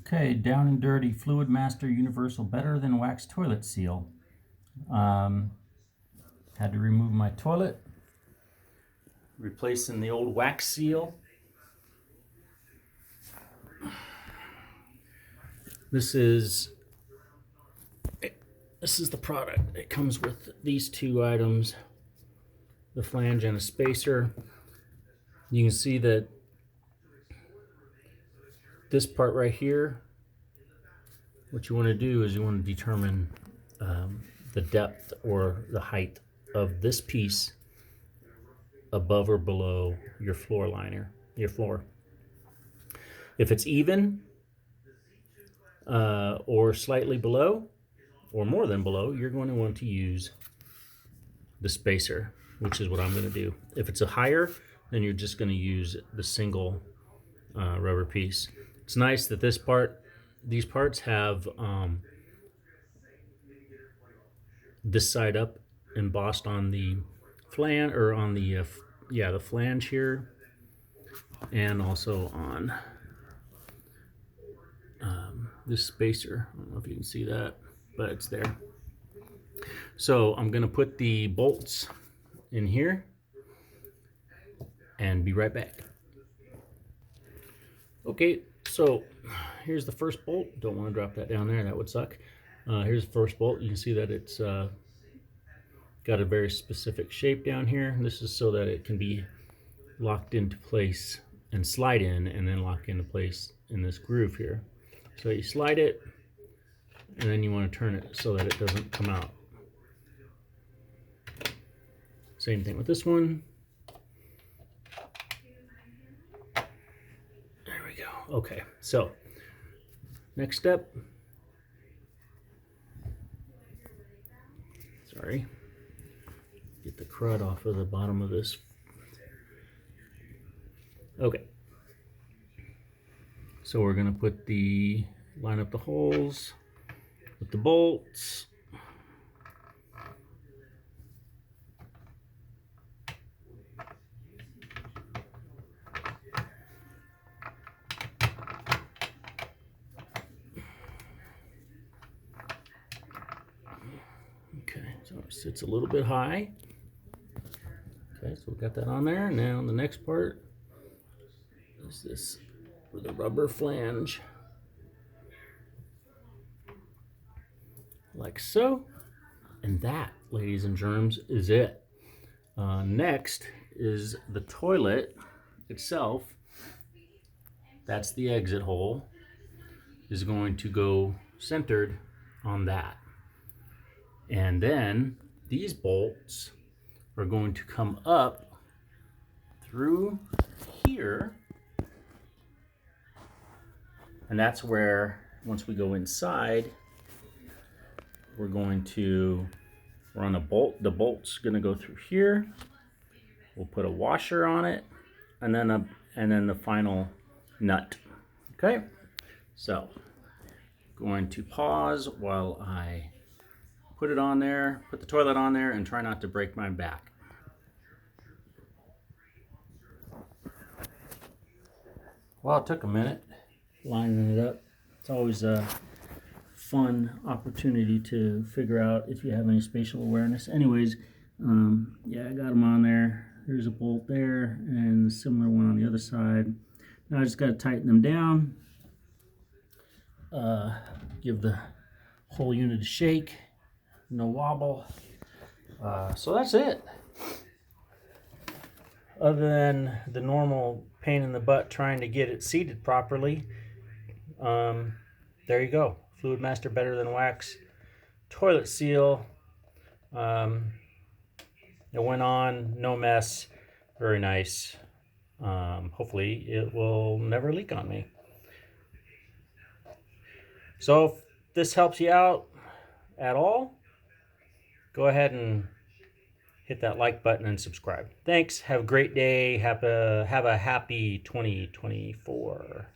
Okay, Down and Dirty Fluid Master Universal Better Than Wax Toilet Seal. Had to remove my toilet, replacing the old wax seal. This is the product. It comes with these two items, the flange and a spacer. You can see that this part right here, what you want to do is you want to determine the depth or the height of this piece above or below your floor liner, your floor. If it's even or slightly below or more than below, you're going to want to use the spacer, which is what I'm going to do. If it's a higher, then you're just going to use the single rubber piece. It's nice that these parts have this side up embossed on the flange, or on the the flange here, and also on this spacer. I don't know if you can see that, but it's there. So I'm gonna put the bolts in here and be right back. Okay, so here's the first bolt. Don't want to drop that down there, that would suck. Here's the first bolt. You can see that it's got a very specific shape down here. This is so that it can be locked into place and slide in, and then lock into place in this groove here. So you slide it, and then you want to turn it so that it doesn't come out. Same thing with this one. There we go. Okay, so next step. Sorry. Get the crud off of the bottom of this. Okay. So we're going to line up the holes with the bolts. Okay, so it sits a little bit high. Okay, so we got that on there. Now the next part is this with a rubber flange, like so. And that, ladies and germs, is it. Next is the toilet itself. That's the exit hole, is going to go centered on that. And then these bolts are going to come up through here. And that's where, once we go inside, we're on a bolt. The bolt's gonna go through here. We'll put a washer on it, and then the final nut. Okay, so going to pause while I put it on there, put the toilet on there, and try not to break my back. Well, it took a minute lining it up. It's always a fun opportunity to figure out if you have any spatial awareness. Anyways, yeah, I got them on there. There's a bolt there and a similar one on the other side. Now I just got to tighten them down, give the whole unit a shake, no wobble. So that's it. Other than the normal pain in the butt trying to get it seated properly, there you go. Fluid Master Better Than Wax toilet seal. It went on, no mess, very nice. Hopefully it will never leak on me. So if this helps you out at all, go ahead and hit that like button and subscribe. Thanks. Have a great day. Have a happy 2024.